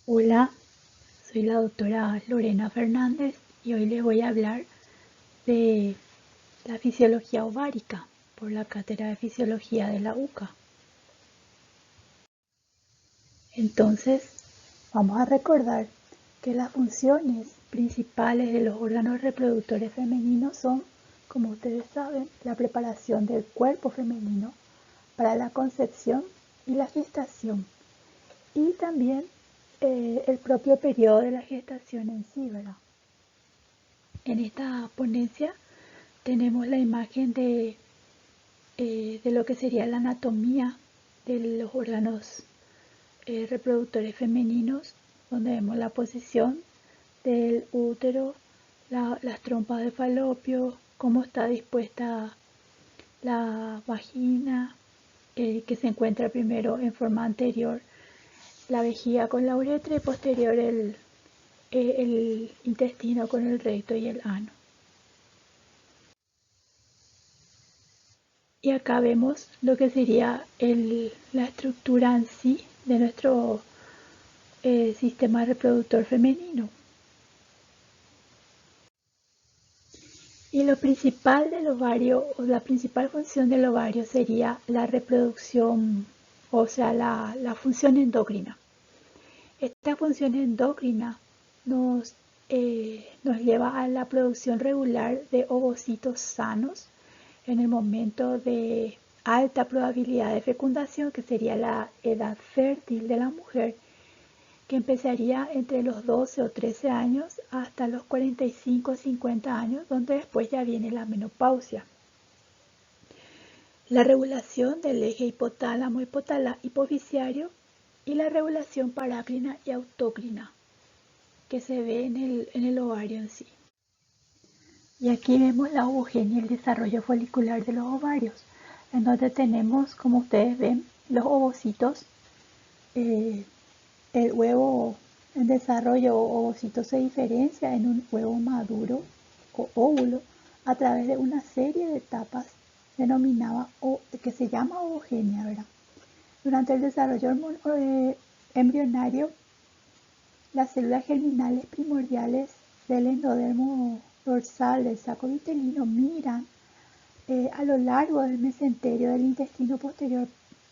Hola, soy la doctora Lorena Fernández y hoy les voy a hablar de la fisiología ovárica por la Cátedra de Fisiología de la UCA. Entonces, vamos a recordar que las funciones principales de los órganos reproductores femeninos son, como ustedes saben, la preparación del cuerpo femenino para la concepción y la gestación y también el propio periodo de la gestación en sí, ¿verdad? En esta ponencia tenemos la imagen de lo que sería la anatomía de los órganos reproductores femeninos, donde vemos la posición del útero, las trompas de falopio, cómo está dispuesta la vagina, que se encuentra primero en forma anterior la vejiga con la uretra y posterior el intestino con el recto y el ano. Y acá vemos lo que sería la estructura en sí de nuestro sistema reproductor femenino. Y lo principal del ovario, o la principal función del ovario sería la reproducción, o sea, la función endocrina. Esta función endocrina nos lleva a la producción regular de ovocitos sanos en el momento de alta probabilidad de fecundación, que sería la edad fértil de la mujer, que empezaría entre los 12 o 13 años hasta los 45 o 50 años, donde después ya viene la menopausia. La regulación del eje hipotálamo-hipofisiario y la regulación parácrina y autócrina que se ve en el ovario en sí. Y aquí vemos la ovogenia y el desarrollo folicular de los ovarios, en donde tenemos, como ustedes ven, los ovocitos, el huevo en desarrollo o ovocito se diferencia en un huevo maduro o óvulo a través de una serie de etapas denominada que se llama ovogenia, ¿verdad? Durante el desarrollo embrionario, las células germinales primordiales del endodermo dorsal del saco vitelino migran a lo largo del mesenterio del intestino posterior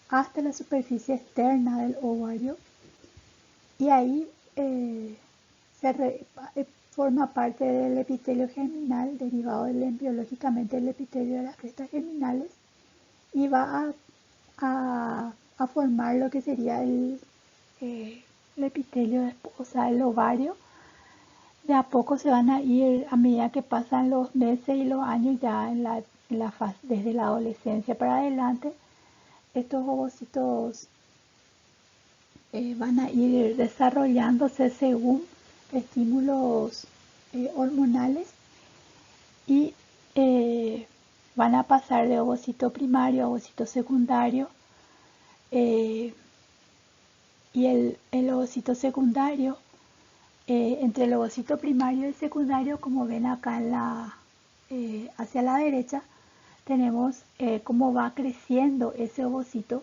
hasta la superficie externa del ovario y ahí forma parte del epitelio germinal derivado biológicamente del epitelio de las crestas germinales y va a formar lo que sería el epitelio, o sea, el ovario. De a poco se van a ir, a medida que pasan los meses y los años, ya en la fase, desde la adolescencia para adelante, estos ovocitos van a ir desarrollándose según estímulos hormonales y van a pasar de ovocito primario a ovocito secundario. Y el ovocito secundario, entre el ovocito primario y el secundario, como ven acá hacia la derecha, tenemos cómo va creciendo ese ovocito.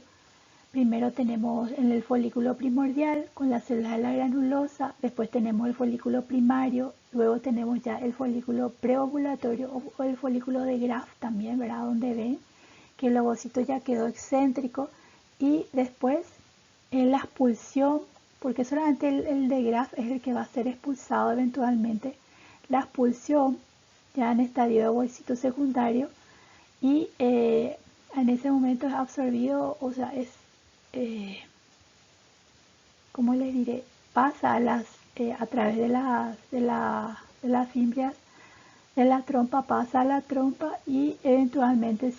Primero tenemos en el folículo primordial con las células de la granulosa, después tenemos el folículo primario, luego tenemos ya el folículo preovulatorio o el folículo de Graf también, ¿verdad? Donde ven que el ovocito ya quedó excéntrico y después en la expulsión, porque solamente el de Graf es el que va a ser expulsado eventualmente, la expulsión ya en estadio de ovocito secundario y en ese momento es absorbido, o sea, es, ¿cómo les diré? Pasa a través de las fimbrias de la trompa, pasa a la trompa y eventualmente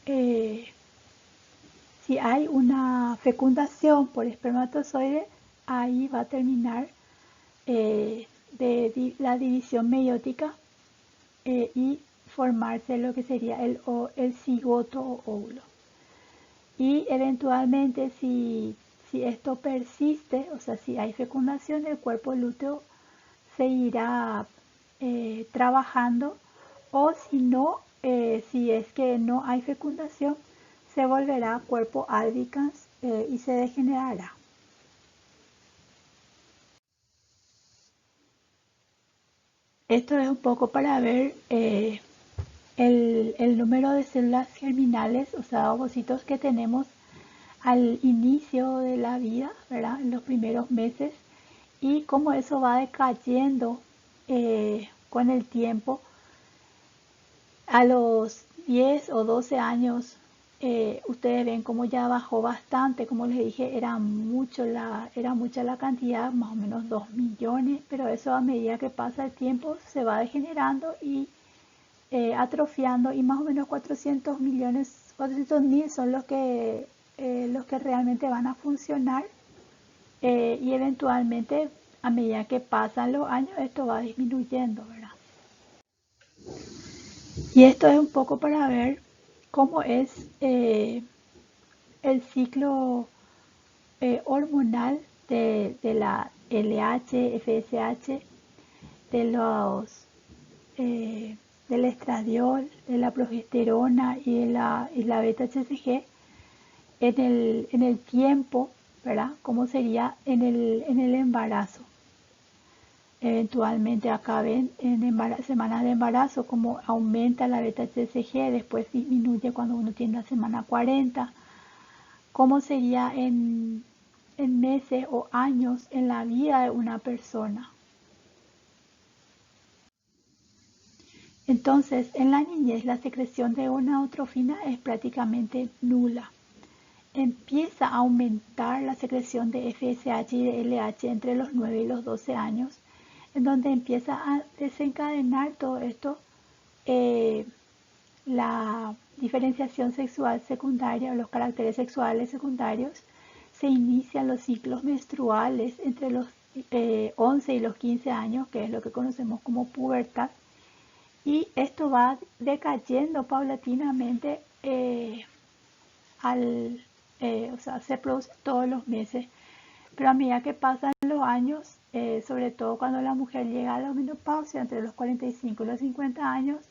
eh, si hay una fecundación por espermatozoide, ahí va a terminar la división meiótica y formarse lo que sería el cigoto o óvulo. Y eventualmente si esto persiste, o sea, si hay fecundación, el cuerpo lúteo se irá trabajando o si no, si es que no hay fecundación, se volverá cuerpo albicans y se degenerará. Esto es un poco para ver el número de células germinales, o sea, ovocitos que tenemos al inicio de la vida, ¿verdad? En los primeros meses, y cómo eso va decayendo con el tiempo. A los 10 o 12 años, ustedes ven cómo ya bajó bastante. Como les dije, era mucha la cantidad, más o menos 2 millones, pero eso a medida que pasa el tiempo se va degenerando y atrofiando, y más o menos 400 millones, 400.000 son los que realmente van a funcionar, y eventualmente a medida que pasan los años esto va disminuyendo, ¿verdad? Y esto es un poco para ver cómo es el ciclo hormonal de la LH, FSH, de los, del estradiol, de la progesterona y la beta-HCG en el tiempo, ¿verdad? ¿Cómo sería en el embarazo? Eventualmente acá ven en semanas de embarazo como aumenta la beta-HCG, después disminuye cuando uno tiene la semana 40. ¿Cómo sería en meses o años en la vida de una persona? Entonces, en la niñez la secreción de gonadotrofina es prácticamente nula. Empieza a aumentar la secreción de FSH y de LH entre los 9 y los 12 años, en donde empieza a desencadenar todo esto, la diferenciación sexual secundaria o los caracteres sexuales secundarios. Se inician los ciclos menstruales entre los 11 y los 15 años, que es lo que conocemos como pubertad, y esto va decayendo paulatinamente o sea, se produce todos los meses, pero a medida que pasan los años, sobre todo cuando la mujer llega a la menopausia entre los 45 y los 50 años,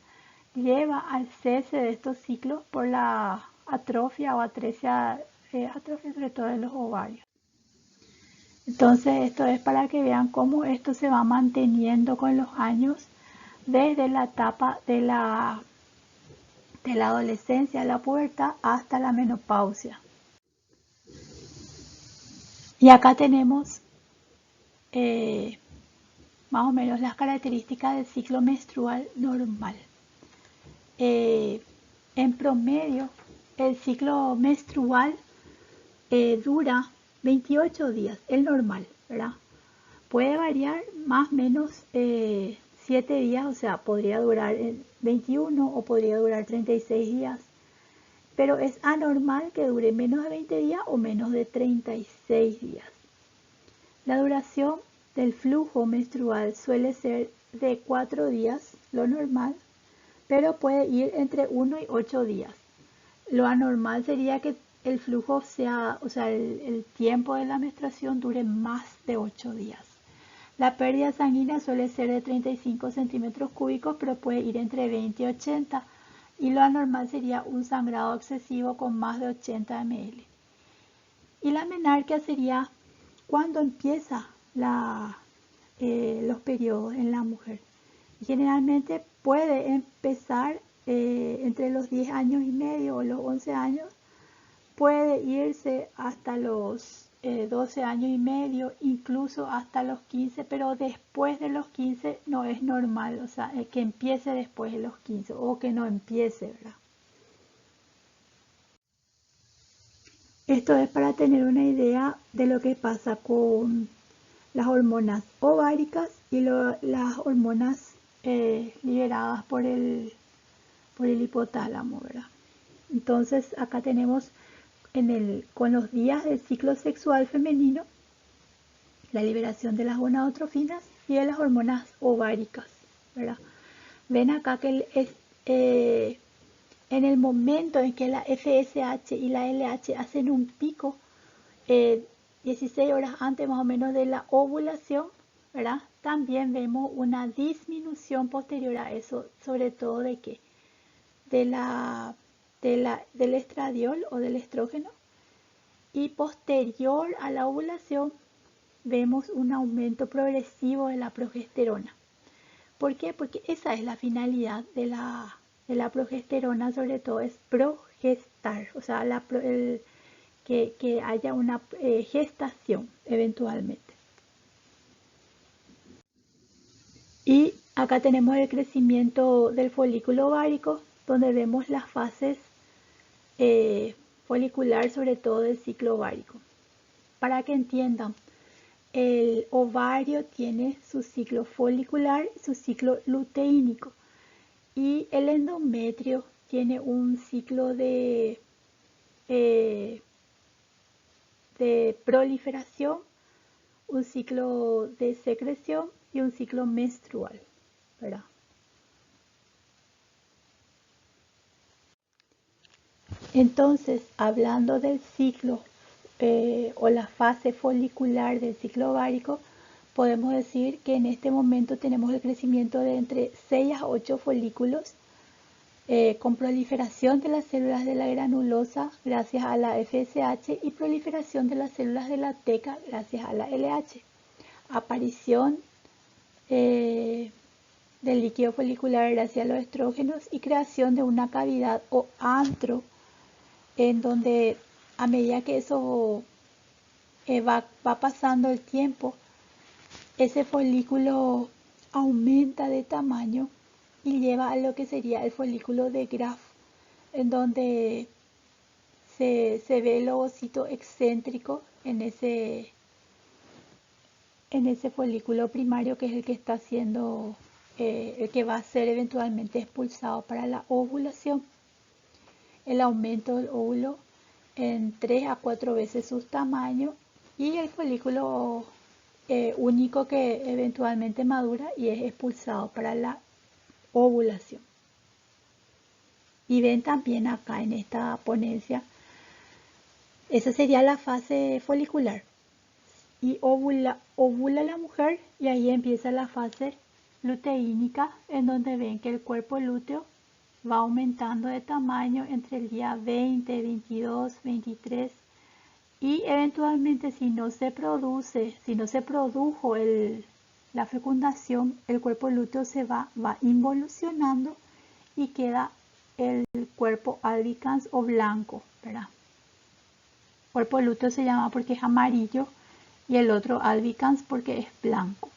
lleva al cese de estos ciclos por la atrofia o atresia, atrofia sobre todo de los ovarios. Entonces esto es para que vean cómo esto se va manteniendo con los años desde la etapa de la adolescencia, la pubertad, hasta la menopausia. Y acá tenemos más o menos las características del ciclo menstrual normal. En promedio, el ciclo menstrual dura 28 días, el normal, ¿verdad? Puede variar más o menos 7 días, o sea, podría durar 21 o podría durar 36 días, pero es anormal que dure menos de 20 días o menos de 36 días. La duración del flujo menstrual suele ser de 4 días, lo normal, pero puede ir entre 1 y 8 días. Lo anormal sería que el flujo sea, o sea, el tiempo de la menstruación dure más de 8 días. La pérdida sanguínea suele ser de 35 centímetros cúbicos, pero puede ir entre 20 y 80, y lo anormal sería un sangrado excesivo con más de 80 ml. Y la menarquia sería cuando empieza los periodos en la mujer. Generalmente puede empezar entre los 10 años y medio o los 11 años, puede irse hasta los 12 años y medio, incluso hasta los 15, pero después de los 15 no es normal, o sea, que empiece después de los 15 o que no empiece, ¿verdad? Esto es para tener una idea de lo que pasa con las hormonas ováricas y las hormonas liberadas por el hipotálamo, ¿verdad? Entonces acá tenemos con los días del ciclo sexual femenino la liberación de las gonadotrofinas y de las hormonas ováricas, ¿verdad? Ven acá que en el momento en que la FSH y la LH hacen un pico, 16 horas antes más o menos de la ovulación, ¿verdad? También vemos una disminución posterior a eso, sobre todo de qué? Del estradiol o del estrógeno, y posterior a la ovulación vemos un aumento progresivo de la progesterona. ¿Por qué? Porque esa es la finalidad de la progesterona, sobre todo es progestar, o sea, que haya una gestación eventualmente. Y acá tenemos el crecimiento del folículo ovárico, donde vemos las fases folicular, sobre todo del ciclo ovárico. Para que entiendan, el ovario tiene su ciclo folicular y su ciclo luteínico. Y el endometrio tiene un ciclo eh, de proliferación, un ciclo de secreción y un ciclo menstrual, ¿verdad? Entonces, hablando del ciclo o la fase folicular del ciclo ovárico, podemos decir que en este momento tenemos el crecimiento de entre 6 a 8 folículos con proliferación de las células de la granulosa gracias a la FSH y proliferación de las células de la teca gracias a la LH. Aparición del líquido folicular gracias a los estrógenos y creación de una cavidad o antro en donde a medida que eso va pasando el tiempo, ese folículo aumenta de tamaño y lleva a lo que sería el folículo de Graf, en donde se ve el ovocito excéntrico en ese folículo primario, que es el que está siendo, el que va a ser eventualmente expulsado para la ovulación. El aumento del óvulo en 3 a 4 veces su tamaño y el folículo único que eventualmente madura y es expulsado para la ovulación. Y ven también acá en esta ponencia, esa sería la fase folicular. Y ovula la mujer y ahí empieza la fase luteínica, en donde ven que el cuerpo lúteo va aumentando de tamaño entre el día 20, 22, 23 y eventualmente si no se produjo la fecundación, el cuerpo lúteo va involucionando y queda el cuerpo albicans o blanco, ¿verdad? Cuerpo lúteo se llama porque es amarillo y el otro albicans porque es blanco.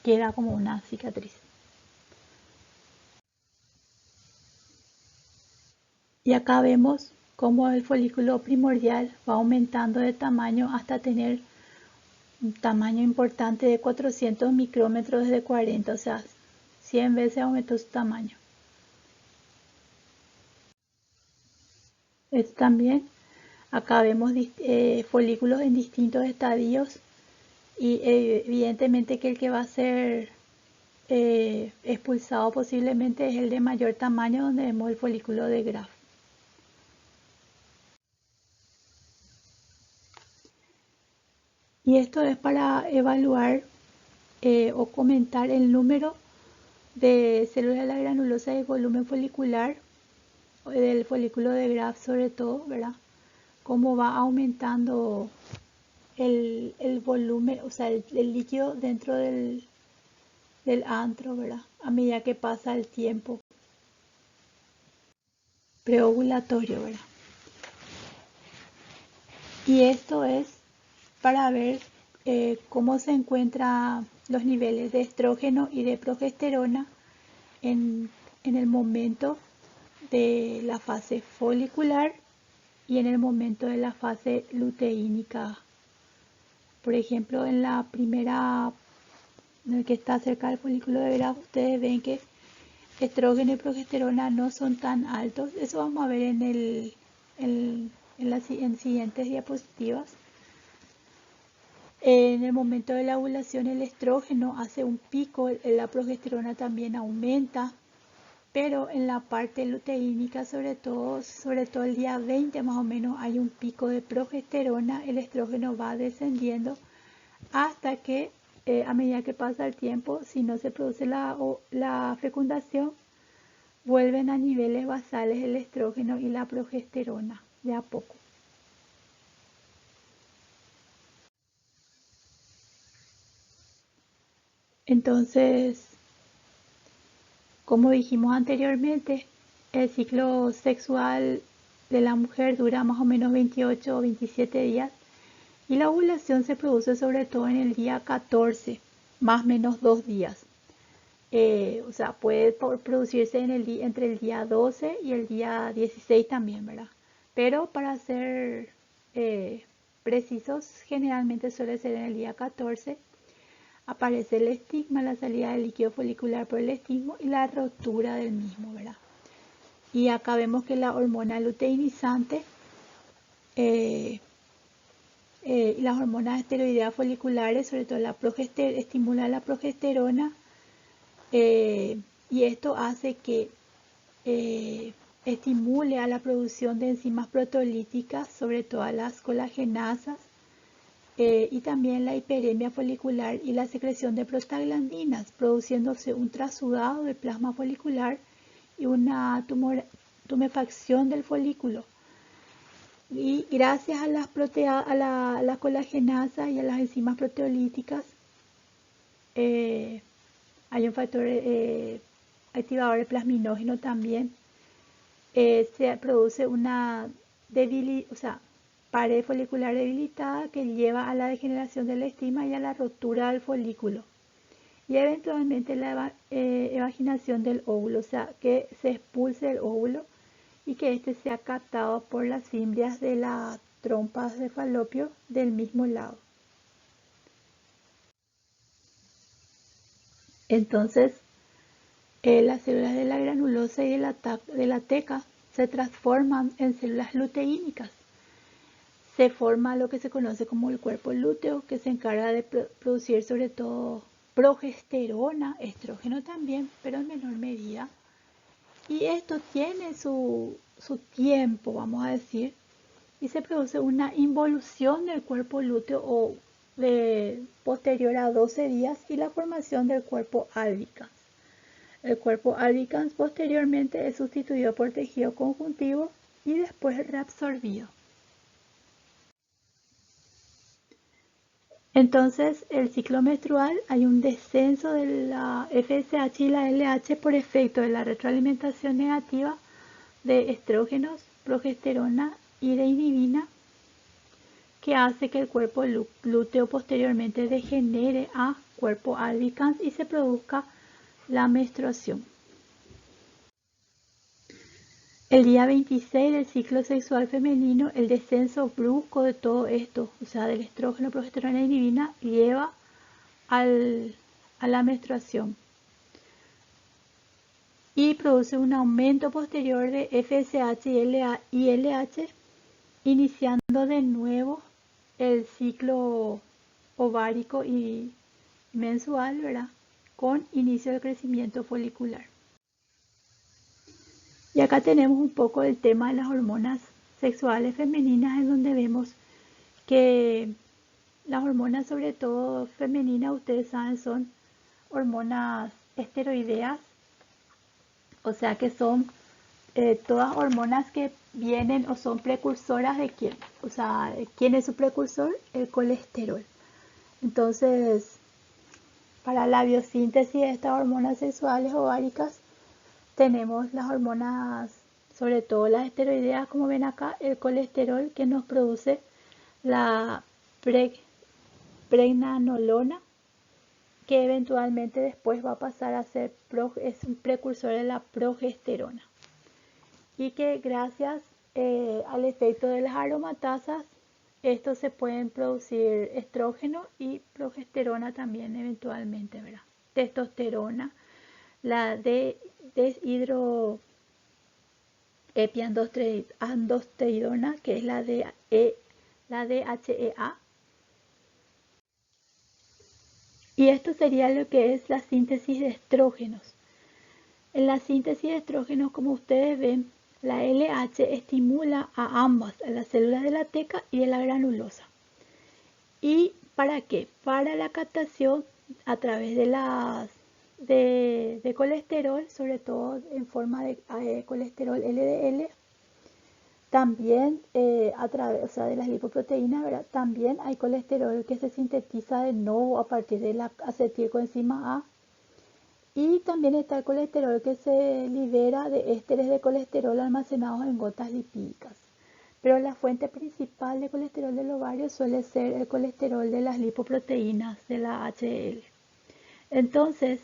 Queda como una cicatriz. Y acá vemos cómo el folículo primordial va aumentando de tamaño hasta tener un tamaño importante de 400 micrómetros de 40, o sea, 100 veces aumentó su tamaño. Esto también, acá vemos folículos en distintos estadios y evidentemente que el que va a ser expulsado posiblemente es el de mayor tamaño, donde vemos el folículo de Graf. Y esto es para evaluar o comentar el número de células de la granulosa y volumen folicular, del folículo de Graf sobre todo, ¿verdad? Cómo va aumentando el volumen, o sea, el líquido dentro del antro, ¿verdad? A medida que pasa el tiempo preovulatorio, ¿verdad? Y esto es para ver cómo se encuentran los niveles de estrógeno y de progesterona en el momento de la fase folicular y en el momento de la fase luteínica. Por ejemplo, en la primera, en el que está cerca del folículo de Graf, ustedes ven que estrógeno y progesterona no son tan altos. Eso vamos a ver en siguientes diapositivas. En el momento de la ovulación el estrógeno hace un pico, la progesterona también aumenta, pero en la parte luteínica, sobre todo el día 20 más o menos, hay un pico de progesterona, el estrógeno va descendiendo hasta que a medida que pasa el tiempo, si no se produce la fecundación, vuelven a niveles basales el estrógeno y la progesterona de a poco. Entonces, Como dijimos anteriormente, el ciclo sexual de la mujer dura más o menos 28 o 27 días y la ovulación se produce sobre todo en el día 14, más o menos 2 días. O sea, puede producirse entre el día 12 y el día 16 también, ¿verdad? Pero para ser eh, precisos, generalmente suele ser en el día 14. Aparece el estigma, la salida del líquido folicular por el estigma y la rotura del mismo, ¿verdad? Y acá vemos que la hormona luteinizante eh, y las hormonas esteroideas foliculares, sobre todo estimula la progesterona, y esto hace que estimule a la producción de enzimas proteolíticas, sobre todo a las colagenasas, y también la hiperemia folicular y la secreción de prostaglandinas, produciéndose un trasudado del plasma folicular y una tumefacción del folículo. Y gracias a las colagenasas y a las enzimas proteolíticas, hay un factor activador de plasminógeno también. Se produce una pared folicular debilitada que lleva a la degeneración del estigma y a la rotura del folículo. Y eventualmente la evaginación del óvulo, o sea, que se expulse el óvulo y que éste sea captado por las fimbrias de las trompas de falopio del mismo lado. Entonces, las células de la granulosa y de la teca se transforman en células luteínicas. Se forma lo que se conoce como el cuerpo lúteo, que se encarga de producir sobre todo progesterona, estrógeno también, pero en menor medida. Y esto tiene su tiempo, vamos a decir, y se produce una involución del cuerpo lúteo o posterior a 12 días y la formación del cuerpo albicans. El cuerpo albicans posteriormente es sustituido por tejido conjuntivo y después reabsorbido. Entonces, el ciclo menstrual hay un descenso de la FSH y la LH por efecto de la retroalimentación negativa de estrógenos, progesterona y de inhibina, que hace que el cuerpo lúteo posteriormente degenere a cuerpo albicans y se produzca la menstruación. El día 26 del ciclo sexual femenino, el descenso brusco de todo esto, o sea, del estrógeno, progesterona y inhibina, lleva a la menstruación y produce un aumento posterior de FSH y LH, iniciando de nuevo el ciclo ovárico y mensual, ¿verdad? Con inicio de crecimiento folicular. Y acá tenemos un poco el tema de las hormonas sexuales femeninas, en donde vemos que las hormonas, sobre todo femeninas, ustedes saben, son hormonas esteroideas, o sea que son todas hormonas que vienen o son precursoras de quién. O sea, ¿quién es su precursor? El colesterol. Entonces, para la biosíntesis de estas hormonas sexuales ováricas, tenemos las hormonas, sobre todo las esteroideas, como ven acá, el colesterol que nos produce la pregnanolona, que eventualmente después va a pasar a ser es un precursor de la progesterona. Y que gracias al efecto de las aromatasas, estos se pueden producir estrógeno y progesterona también eventualmente, ¿verdad? Testosterona, la deshidroepiandrosterona, que es la DHEA. Y esto sería lo que es la síntesis de estrógenos. En la síntesis de estrógenos, como ustedes ven, la LH estimula a ambas, a las células de la teca y de la granulosa. ¿Y para qué? Para la captación a través de colesterol, sobre todo en forma de colesterol LDL, también a través, o sea, de las lipoproteínas, ¿verdad? También hay colesterol que se sintetiza de nuevo a partir de la acetilcoenzima A, Y también está el colesterol que se libera de ésteres de colesterol almacenados en gotas lipídicas. Pero la fuente principal de colesterol del ovario suele ser el colesterol de las lipoproteínas, de la HDL. Entonces,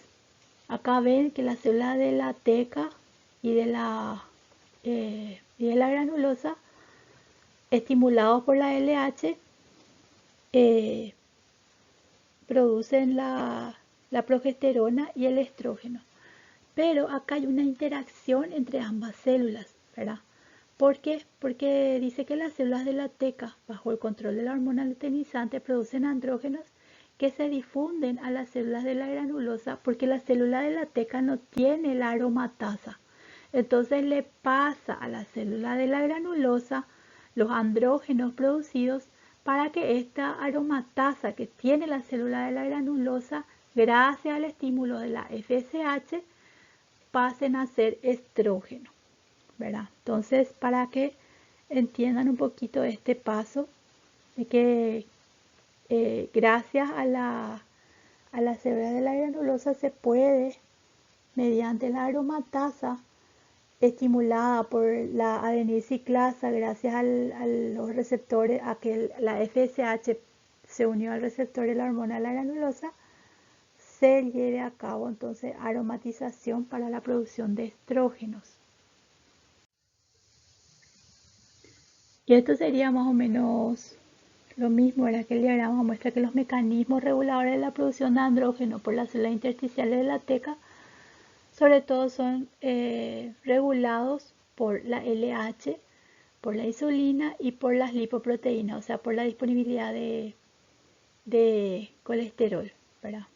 acá ven que las células de la teca y de la granulosa, estimulados por la LH, eh, producen la progesterona y el estrógeno. Pero acá hay una interacción entre ambas células, ¿verdad? ¿Por qué? Porque dice que las células de la teca, bajo el control de la hormona luteinizante, producen andrógenos que se difunden a las células de la granulosa porque la célula de la teca no tiene la aromatasa. Entonces le pasa a la célula de la granulosa los andrógenos producidos para que esta aromatasa que tiene la célula de la granulosa, gracias al estímulo de la FSH, pasen a ser estrógeno, ¿verdad? Entonces, para que entiendan un poquito este paso, de que gracias a la célula de la granulosa se puede, mediante la aromatasa estimulada por la adenisiclasa, gracias a los receptores, a que la FSH se unió al receptor de la hormona de la granulosa, se lleve a cabo entonces aromatización para la producción de estrógenos. Y esto sería más o menos lo mismo, ¿verdad? Que el diagrama muestra que los mecanismos reguladores de la producción de andrógeno por las células intersticiales de la teca, sobre todo son regulados por la LH, por la insulina y por las lipoproteínas, o sea, por la disponibilidad de colesterol, ¿verdad?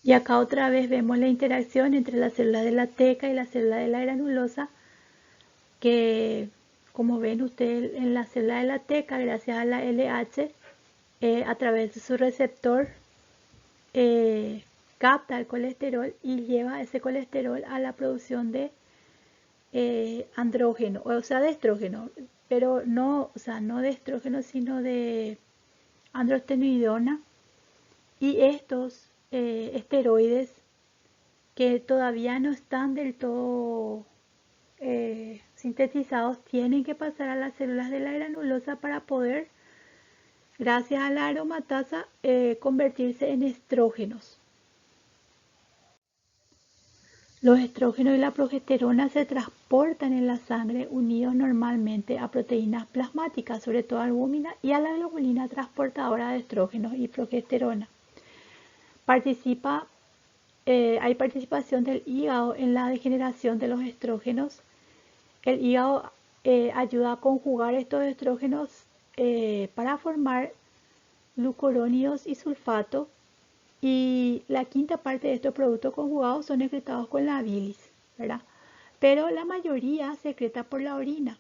Y acá otra vez vemos la interacción entre la célula de la teca y la célula de la granulosa, que como ven ustedes en la célula de la teca, gracias a la LH, a través de su receptor, capta el colesterol y lleva ese colesterol a la producción de andrógeno, o sea, de estrógeno, pero no, o sea, no de estrógeno, sino de androstenediona, y estos esteroides que todavía no están del todo sintetizados tienen que pasar a las células de la granulosa para poder, gracias a la aromatasa, convertirse en estrógenos. Los estrógenos y la progesterona se transportan en la sangre unidos normalmente a proteínas plasmáticas, sobre todo albúmina, y a la globulina transportadora de estrógenos y progesterona. Hay participación del hígado en la degeneración de los estrógenos. El hígado ayuda a conjugar estos estrógenos para formar glucurónidos y sulfato, y la quinta parte de estos productos conjugados son excretados con la bilis, ¿verdad? Pero la mayoría se excreta por la orina.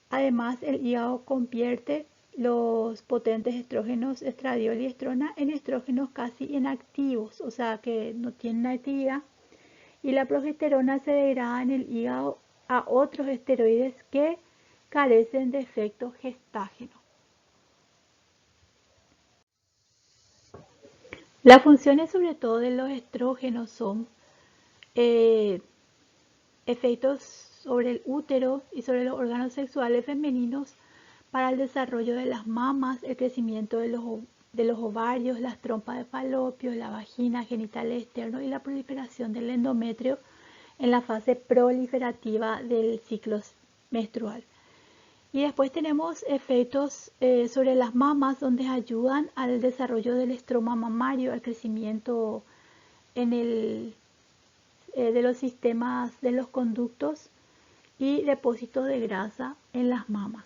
Además, el hígado convierte los potentes estrógenos estradiol y estrona en estrógenos casi inactivos, o sea que no tienen actividad, y la progesterona se degrada en el hígado a otros esteroides que carecen de efecto gestágeno. Las funciones sobre todo de los estrógenos son efectos sobre el útero y sobre los órganos sexuales femeninos para el desarrollo de las mamas, el crecimiento de los ovarios, las trompas de falopio, la vagina, genitales externos y la proliferación del endometrio en la fase proliferativa del ciclo menstrual. Y después tenemos efectos sobre las mamas, donde ayudan al desarrollo del estroma mamario, al crecimiento de los sistemas de los conductos y depósitos de grasa en las mamas.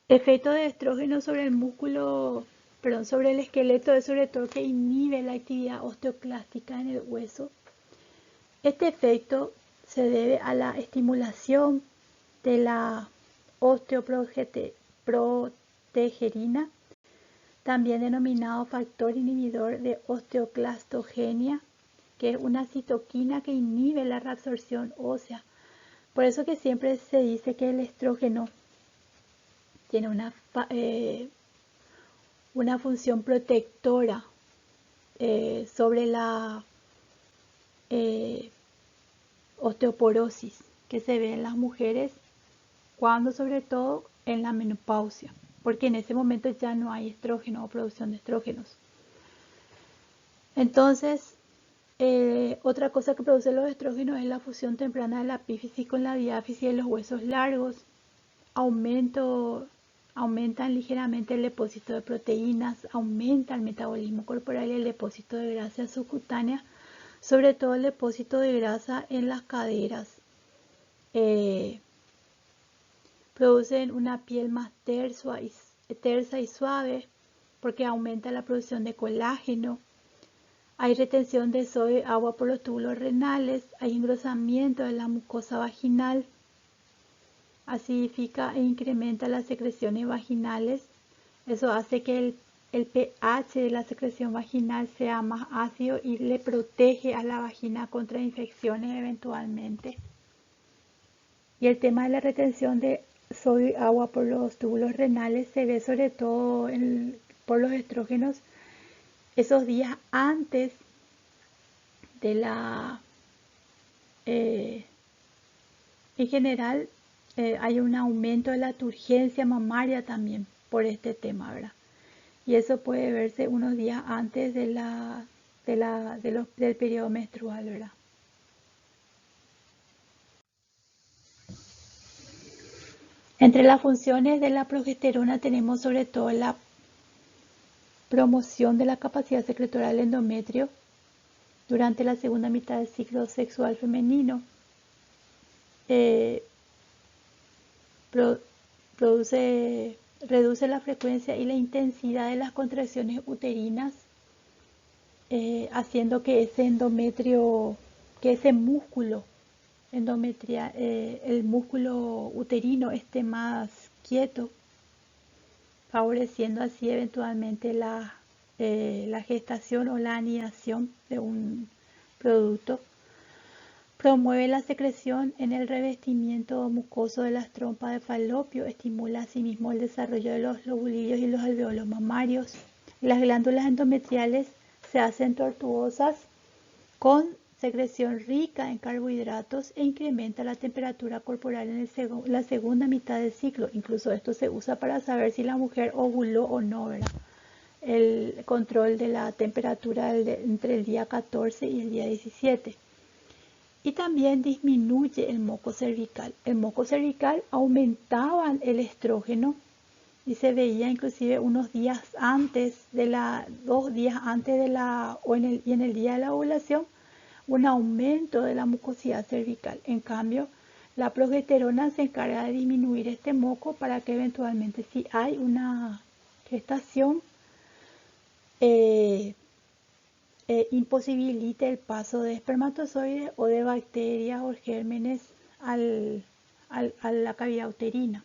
Efecto de estrógeno sobre el músculo, perdón, sobre el esqueleto, es sobre todo que inhibe la actividad osteoclástica en el hueso. Este efecto se debe a la estimulación de la osteoprogesterina, también denominado factor inhibidor de osteoclastogenia, que es una citoquina que inhibe la reabsorción ósea. Por eso que siempre se dice que el estrógeno tiene una función protectora sobre la eh, osteoporosis que se ve en las mujeres cuando, sobre todo, en la menopausia, porque en ese momento ya no hay estrógeno o producción de estrógenos. Entonces, otra cosa que produce los estrógenos es la fusión temprana de la epífisis con la diáfisis de los huesos largos. Aumentan ligeramente el depósito de proteínas, aumenta el metabolismo corporal y el depósito de grasa subcutánea, sobre todo el depósito de grasa en las caderas. Producen una piel más tersa y suave porque aumenta la producción de colágeno. Hay retención de sodio y agua por los túbulos renales, hay engrosamiento de la mucosa vaginal, acidifica e incrementa las secreciones vaginales. Eso hace que el pH de la secreción vaginal sea más ácido y le protege a la vagina contra infecciones eventualmente. Y el tema de la retención de sodio y agua por los túbulos renales se ve sobre todo por los estrógenos esos días antes de en general hay un aumento de la turgencia mamaria también por este tema, ¿verdad? Y eso puede verse unos días antes del periodo menstrual, ¿verdad? Entre las funciones de la progesterona tenemos sobre todo la promoción de la capacidad secretora del endometrio durante la segunda mitad del ciclo sexual femenino. Reduce la frecuencia y la intensidad de las contracciones uterinas, haciendo que ese endometrio, que ese músculo el músculo uterino esté más quieto, favoreciendo así eventualmente la gestación o la anidación de un producto. Promueve la secreción en el revestimiento mucoso de las trompas de falopio, estimula asimismo el desarrollo de los lobulillos y los alveolos mamarios. Las glándulas endometriales se hacen tortuosas con secreción rica en carbohidratos e incrementa la temperatura corporal en la segunda mitad del ciclo. Incluso esto se usa para saber si la mujer ovuló o no, ¿verdad? El control de la temperatura entre el día 14 y el día 17. Y también disminuye el moco cervical. El moco cervical aumentaba el estrógeno y se veía inclusive unos días antes 2 días antes y en el día de la ovulación, un aumento de la mucosidad cervical. En cambio, la progesterona se encarga de disminuir este moco para que eventualmente, si hay una gestación, imposibilite el paso de espermatozoides o de bacterias o gérmenes a la cavidad uterina.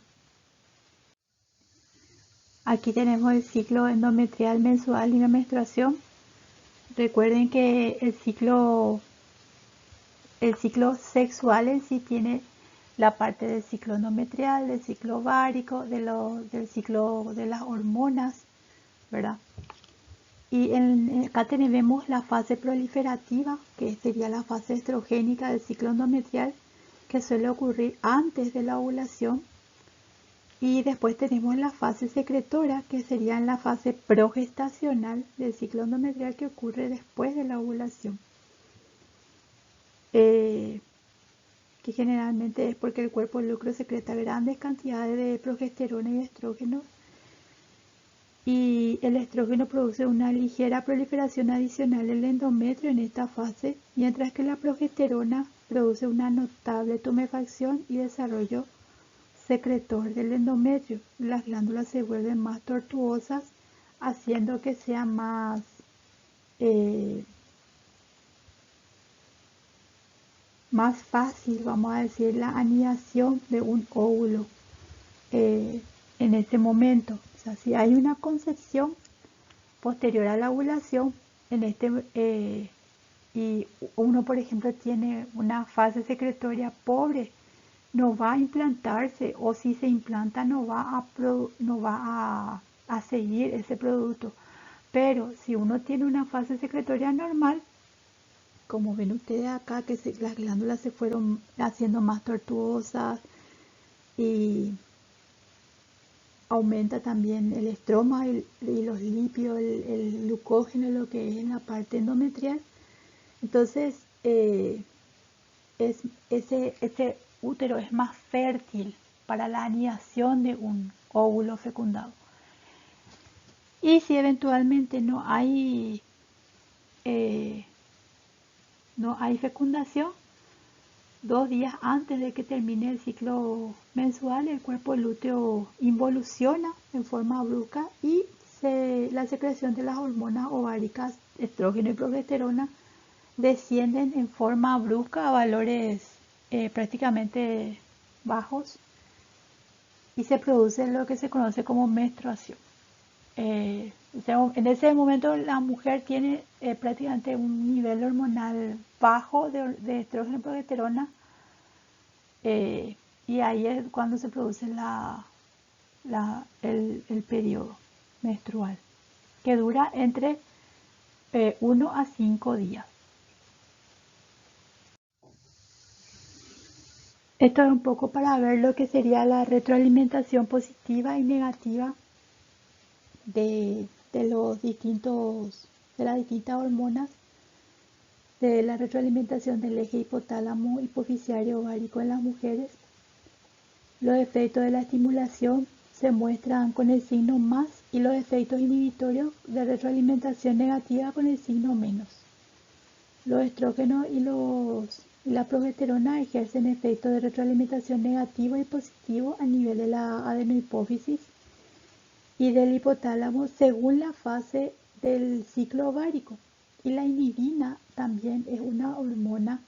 Aquí tenemos el ciclo endometrial mensual y la menstruación. Recuerden que el ciclo sexual en sí tiene la parte del ciclo endometrial, del ciclo ovárico, del ciclo de las hormonas, ¿verdad? Y acá tenemos la fase proliferativa, que sería la fase estrogénica del ciclo endometrial, que suele ocurrir antes de la ovulación. Y después tenemos la fase secretora, que sería la fase progestacional del ciclo endometrial, que ocurre después de la ovulación. Que generalmente es porque el cuerpo lúteo secreta grandes cantidades de progesterona y estrógeno, y el estrógeno produce una ligera proliferación adicional del endometrio en esta fase, mientras que la progesterona produce una notable tumefacción y desarrollo secretor del endometrio. Las glándulas se vuelven más tortuosas, haciendo que sea más fácil, vamos a decir, la anidación de un óvulo en ese momento. O sea, si hay una concepción posterior a la ovulación, y uno, por ejemplo, tiene una fase secretoria pobre, no va a implantarse, o si se implanta no va a seguir ese producto. Pero si uno tiene una fase secretoria normal, como ven ustedes acá, que las glándulas se fueron haciendo más tortuosas y aumenta también el estroma y los lípidos, el glucógeno, lo que es en la parte endometrial. Entonces, ese útero es más fértil para la anidación de un óvulo fecundado. Y si eventualmente no hay fecundación, 2 días antes de que termine el ciclo mensual, el cuerpo lúteo involuciona en forma brusca y la secreción de las hormonas ováricas, estrógeno y progesterona, descienden en forma brusca a valores prácticamente bajos y se produce lo que se conoce como menstruación. En ese momento la mujer tiene prácticamente un nivel hormonal bajo de estrógeno y progesterona, y ahí es cuando se produce el periodo menstrual, que dura entre 1 a 5 días. Esto es un poco para ver lo que sería la retroalimentación positiva y negativa de las distintas hormonas, de la retroalimentación del eje hipotálamo hipoficiario ovárico en las mujeres. Los efectos de la estimulación se muestran con el signo más y los efectos inhibitorios de retroalimentación negativa con el signo menos. Los estrógenos y la progesterona ejercen efectos de retroalimentación negativo y positivo a nivel de la adenohipófisis y del hipotálamo según la fase del ciclo ovárico. Y la inhibina también es una hormona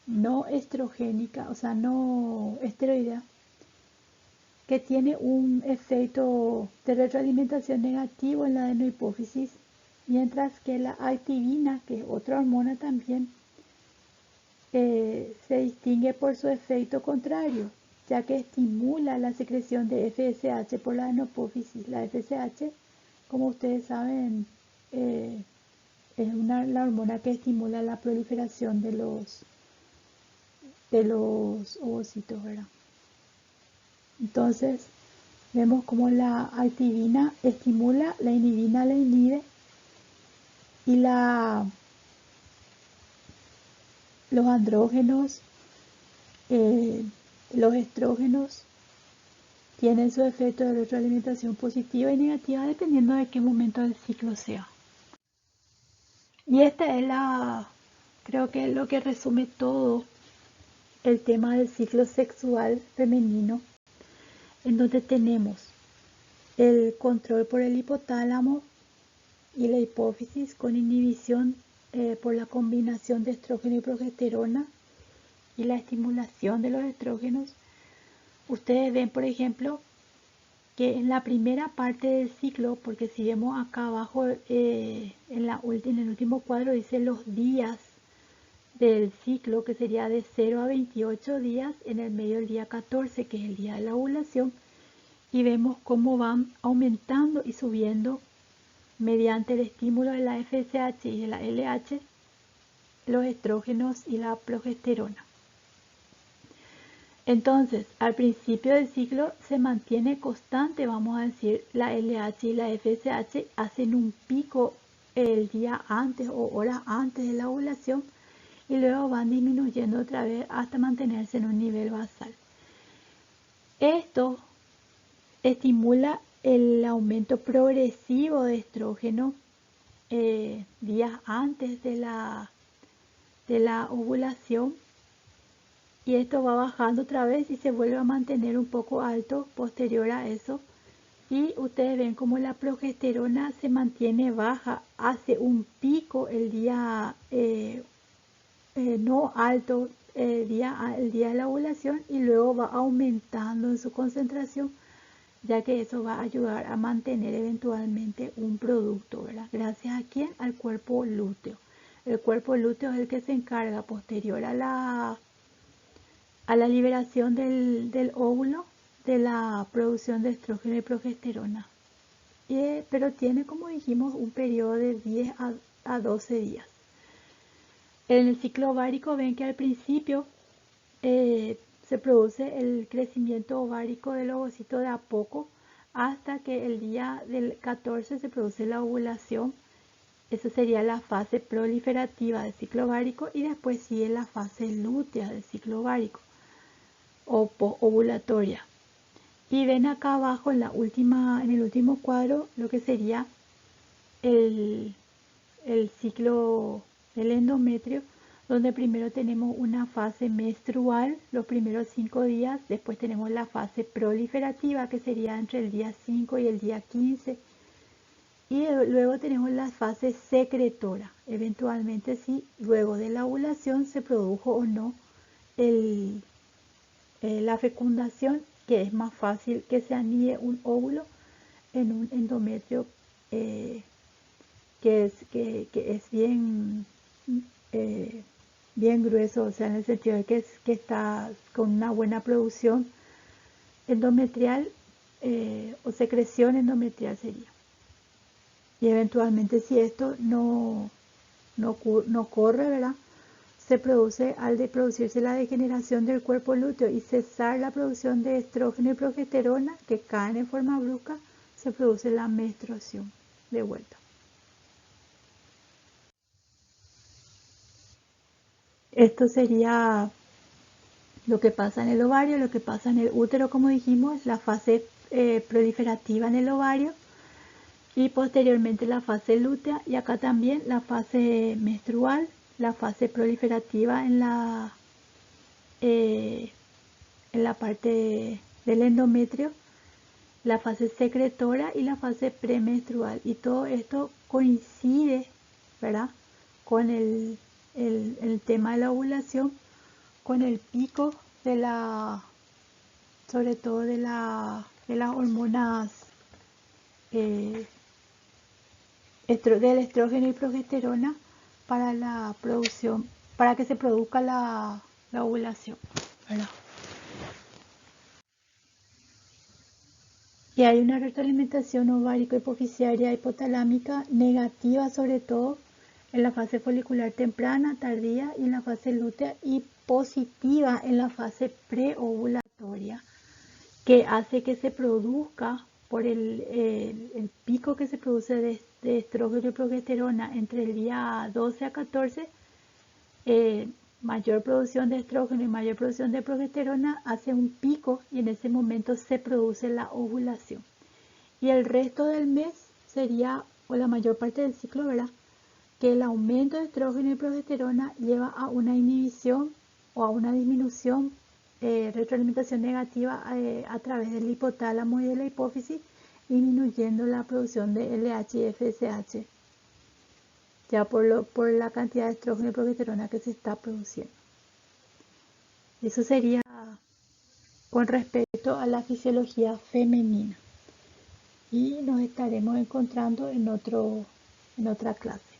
no estrogénica, o sea, no esteroidea, que tiene un efecto de retroalimentación negativo en la adenohipófisis, mientras que la activina, que es otra hormona también, se distingue por su efecto contrario, ya que estimula la secreción de FSH por la adenohipófisis. La FSH, como ustedes saben, es la hormona que estimula la proliferación de los ovocitos, ¿verdad? Entonces, vemos como la activina estimula, la inhibina la inhibe, y los andrógenos, los estrógenos, tienen su efecto de retroalimentación positiva y negativa dependiendo de qué momento del ciclo sea. Y esta es creo que es lo que resume todo el tema del ciclo sexual femenino, en donde tenemos el control por el hipotálamo y la hipófisis con inhibición por la combinación de estrógeno y progesterona y la estimulación de los estrógenos. Ustedes ven, por ejemplo, que en la primera parte del ciclo, porque si vemos acá abajo en el último cuadro dice los días del ciclo, que sería de 0 a 28 días, en el medio del día 14, que es el día de la ovulación, y vemos cómo van aumentando y subiendo mediante el estímulo de la FSH y de la LH, los estrógenos y la progesterona. Entonces, al principio del ciclo se mantiene constante, vamos a decir, la LH y la FSH hacen un pico el día antes o horas antes de la ovulación y luego van disminuyendo otra vez hasta mantenerse en un nivel basal. Esto estimula el aumento progresivo de estrógeno días antes de la ovulación, y esto va bajando otra vez y se vuelve a mantener un poco alto posterior a eso, y ustedes ven como la progesterona se mantiene baja, hace un pico el día no alto el día de la ovulación y luego va aumentando en su concentración, ya que eso va a ayudar a mantener eventualmente un producto, ¿verdad? Gracias a quién, al cuerpo lúteo. El cuerpo lúteo es el que se encarga posterior a a la liberación del óvulo de la producción de estrógeno y progesterona. Pero tiene, como dijimos, un periodo de 10 a 12 días. En el ciclo ovárico ven que al principio se produce el crecimiento ovárico del ovocito de a poco hasta que el día del 14 se produce la ovulación. Esa sería la fase proliferativa del ciclo ovárico y después sigue la fase lútea del ciclo ovárico o ovulatoria. Y ven acá abajo en el último cuadro lo que sería el ciclo del endometrio, donde primero tenemos una fase menstrual los primeros 5 días, después tenemos la fase proliferativa que sería entre el día 5 y el día 15 y luego tenemos la fase secretora, eventualmente si luego de la ovulación se produjo o no la fecundación, que es más fácil que se anide un óvulo en un endometrio que es bien, bien grueso, o sea, en el sentido de que está con una buena producción endometrial o secreción endometrial sería. Y eventualmente si esto no corre, ¿verdad? Se produce al de producirse la degeneración del cuerpo lúteo y cesar la producción de estrógeno y progesterona que caen en forma brusca, se produce la menstruación de vuelta. Esto sería lo que pasa en el ovario, lo que pasa en el útero, como dijimos, la fase proliferativa en el ovario y posteriormente la fase lútea y acá también la fase menstrual, la fase proliferativa en la parte del endometrio, la fase secretora y la fase premenstrual. Y todo esto coincide, ¿verdad?, con el tema de la ovulación, con el pico sobre todo de las hormonas del estrógeno y progesterona para la producción, para que se produzca la ovulación, ¿verdad? Y hay una retroalimentación ovárico-hipofisiaria hipotalámica negativa, sobre todo en la fase folicular temprana, tardía y en la fase lútea, y positiva en la fase preovulatoria, que hace que se produzca por el pico que se produce de estrógeno y progesterona entre el día 12 a 14, mayor producción de estrógeno y mayor producción de progesterona hace un pico y en ese momento se produce la ovulación. Y el resto del mes sería, o la mayor parte del ciclo, ¿verdad?, que el aumento de estrógeno y progesterona lleva a una inhibición o a una disminución, retroalimentación negativa a través del hipotálamo y de la hipófisis, disminuyendo la producción de LH y FSH, ya por la cantidad de estrógeno y progesterona que se está produciendo. Eso sería con respecto a la fisiología femenina. Y nos estaremos encontrando en otra clase.